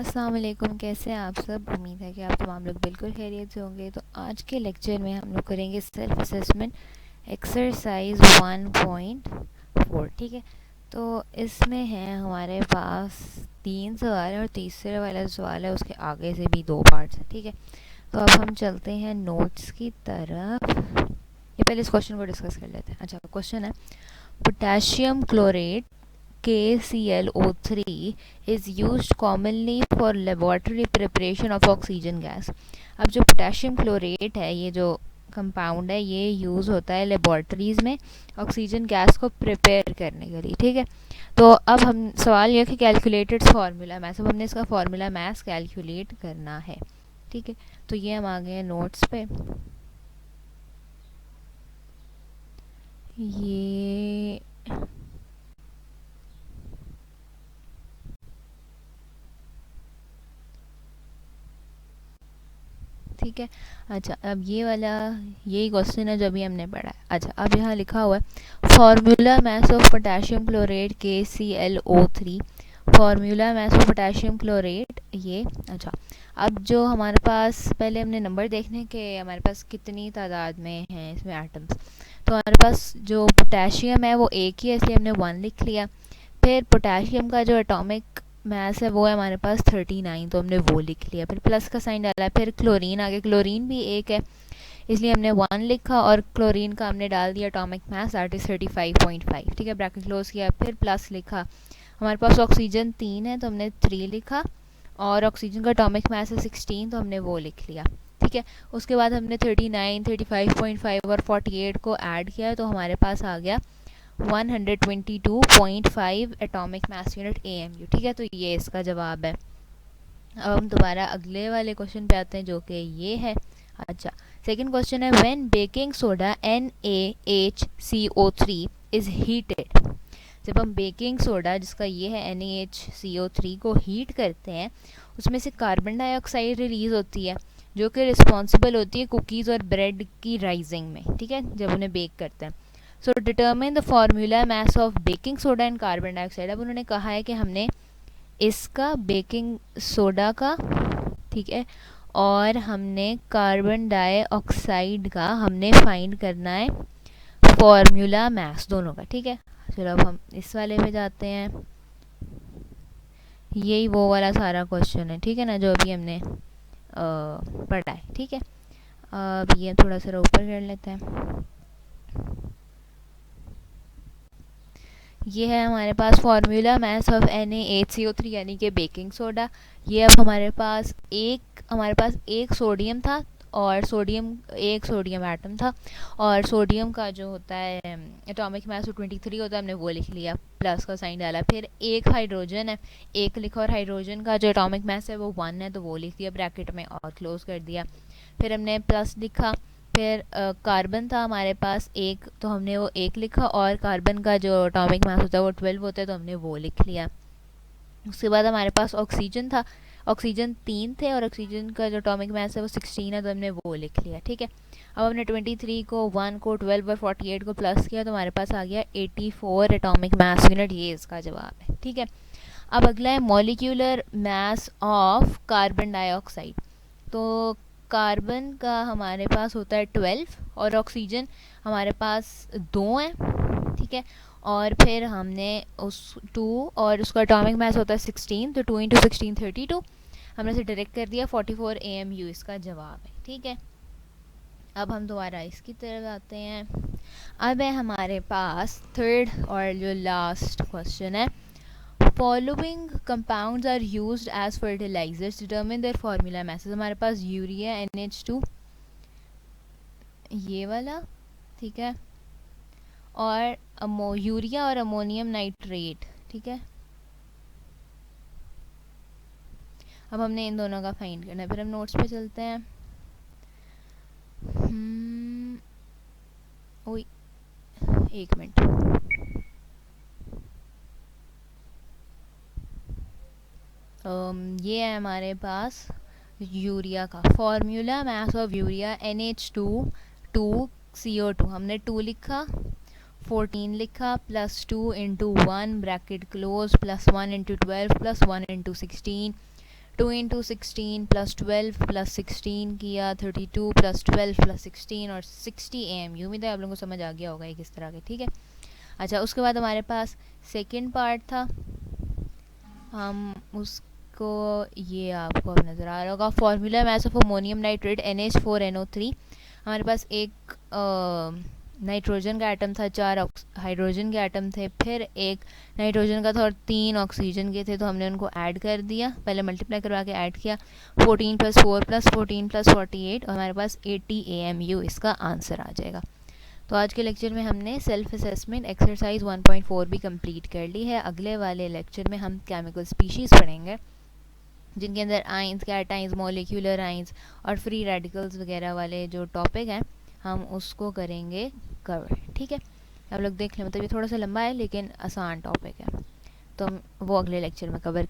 अस्सलाम वालेकुम, कैसे हैं आप सब। उम्मीद है कि आप तमाम लोग बिल्कुल खैरियत से होंगे। तो आज के लेक्चर में हम लोग करेंगे सेल्फ असेसमेंट एक्सरसाइज 1.4। ठीक है, तो इसमें है हमारे पास 3 सवाल और तीसरे वाला सवाल है उसके आगे से भी 2 पार्ट्स हैं। ठीक है, तो अब हम चलते हैं नोट्स की तरफ। ये पहले इस क्वेश्चन को डिस्कस कर लेते हैं। अच्छा, क्वेश्चन है potassium chlorate KClO3 is used commonly for laboratory preparation of oxygen gas। अब जो पोटेशियम क्लोरेट है, ये जो कंपाउंड है, ये यूज़ होता है लेबॉर्ट्रीज़ में ऑक्सीजन गैस को प्रिपेयर करने के लिए। ठीक है, तो अब हम सवाल ये कि कैलकुलेटेड फार्मूला मैथ, अब हमने इसका फार्मूला मैथ कैलकुलेट करना है। ठीक है, तो ये हम आ गए हैं नोट्स पे। ये ठीक है। अच्छा, अब ये वाला यही क्वेश्चन है जो अभी हमने पढ़ा है। अच्छा, अब यहाँ लिखा हुआ है formula math of potassium chlorate KClO3। Formula math of potassium chlorate ये। अच्छा, अब जो हमारे पास पहले हमने नंबर देखने के हमारे पास कितनी तादाद में हैं इसमें एटम्स। तो हमारे पास जो पोटेशियम है वो एक ही है, इसलिए हमने 1 लिख लिया। फिर पोटेशियम का जो एटॉमिक मैस है वो है हमारे पास 39, तो हमने वो लिख लिया। फिर प्लस का साइन डाला। फिर क्लोरीन आगे, क्लोरीन भी एक है इसलिए हमने 1 लिखा और क्लोरीन का हमने डाल दिया एटॉमिक मैस दैट इज़ 35.5। ठीक है, ब्रैकेट क्लोज किया। फिर प्लस लिखा। हमारे पास ऑक्सीजन 3 है तो हमने 3 लिखा और ऑक्सीजन का एटॉमिक मैस है 16 तो हमने वो लिख लिया। ठीक है, उसके बाद हमने 39, 35.5 और 48 को ऐड किया तो हमारे पास आ गया 122.5 एटॉमिक मास यूनिट AMU। ठीक है, तो ये इसका जवाब है। अब हम दोबारा अगले वाले क्वेश्चन पे आते हैं जो कि ये है। अच्छा, सेकंड क्वेश्चन है when baking soda NaHCO3 is heated. जब हम बेकिंग सोडा जिसका ये है NaHCO3 को हीट करते हैं, उसमें से कार्बन डाइऑक्साइड रिलीज होती है जो कि रिस्पॉन्सिबल होती है कुकीज़ और ब्रेड की राइजिंग में। ठीक है, जब उन्हें बेक करते हैं। So determine the formula mass of baking soda and carbon dioxide. अब उन्होंने कहा है कि हमने इसका बेकिंग सोडा का, ठीक है, और हमने कार्बन डाइऑक्साइड का हमने फाइंड करना है फार्मूला मास दोनों का। ठीक है, चलो अब हम इस वाले पे जाते हैं। यही वो वाला सारा क्वेश्चन है, ठीक है ना, जो अभी हमने पढ़ा है। ठीक है, अब ये थोड़ा सा ऊपर कर लेते हैं। ये है हमारे पास फार्मूला मैस ऑफ NaHCO3 यानी कि बेकिंग सोडा। ये अब हमारे पास एक सोडियम था और एक सोडियम एटम था और सोडियम का जो होता है एटॉमिक मास 23 होता है, हमने वो लिख लिया, प्लस का साइन डाला। फिर एक हाइड्रोजन है, एक लिखा और हाइड्रोजन का जो एटॉमिक मास है वो 1 है तो वो लिख दिया ब्रैकेट में और क्लोज कर दिया। फिर हमने प्लस लिखा। फिर कार्बन था हमारे पास एक तो हमने वो एक लिखा और कार्बन का जो एटॉमिक मास होता है वो 12 होता है तो हमने वो लिख लिया। उसके बाद हमारे पास ऑक्सीजन था, ऑक्सीजन 3 थे और ऑक्सीजन का जो एटॉमिक मास है वो 16 है तो हमने वो लिख लिया। ठीक है, अब हमने 23 को 1 को 12 और 48 को प्लस किया तो हमारे पास आ गया 84 एटॉमिक मास यूनिट। ये इसका जवाब है। ठीक है, अब अगला है molecular mass of carbon dioxide. तो कार्बन का हमारे पास होता है 12 और ऑक्सीजन हमारे पास 2 हैं। ठीक है, और फिर हमने उस 2 और उसका एटॉमिक मास होता है 16 तो 2 × 16 32, हमने इसे डायरेक्ट कर दिया 44 AMU इसका जवाब है। ठीक है, अब हम दोबारा इसकी तरफ आते हैं। अब है हमारे पास थर्ड और जो लास्ट क्वेश्चन है following compounds are used as fertilizers, determine their formula message. हमारे पास यूरिया NH2 ये वाला, ठीक है, और यूरिया और अमोनियम नाइट्रेट। ठीक है, अब हमने इन दोनों का फाइंड करना है। फिर हम नोट्स पे चलते हैं। ओए एक मिनट, ये है हमारे पास यूरिया का formula mass of urea NH2 2CO2। हमने 2 लिखा, 14 लिखा, plus 2 × 1 bracket close, plus 1 × 12 plus 1 × 16 2 into 16 plus 12 plus 16 किया 32 प्लस 12 प्लस 16 और 60 AMU। उम्मीद है आप लोगों को समझ आ गया होगा ये किस तरह के, ठीक है। अच्छा, उसके बाद हमारे पास सेकंड पार्ट था, हम उसको, ये आपको अब नज़र आ रहा होगा, formula mass of ammonium nitrate NH4NO3। हमारे पास एक नाइट्रोजन का एटम था, 4 हाइड्रोजन के एटम थे, फिर एक नाइट्रोजन का था और 3 ऑक्सीजन के थे, तो हमने उनको ऐड कर दिया, पहले मल्टीप्लाई करवा के ऐड किया, 14 प्लस 4 प्लस 14 प्लस 48 और हमारे पास 80 AMU इसका आंसर आ जाएगा। तो आज के लेक्चर में हमने सेल्फ असेसमेंट एक्सरसाइज 1.4 भी कंप्लीट कर ली है। अगले वाले लेक्चर में हम केमिकल स्पीशीज़ पढ़ेंगे जिनके अंदर आइंस, कैटाइंस, मॉलिक्यूलर आइंस और फ्री रेडिकल्स वगैरह वाले जो टॉपिक हैं हम उसको करेंगे कवर, ठीक है। आप लोग देख लें, मतलब ये थोड़ा सा लंबा है लेकिन आसान टॉपिक है, तो हम वो अगले लेक्चर में कवर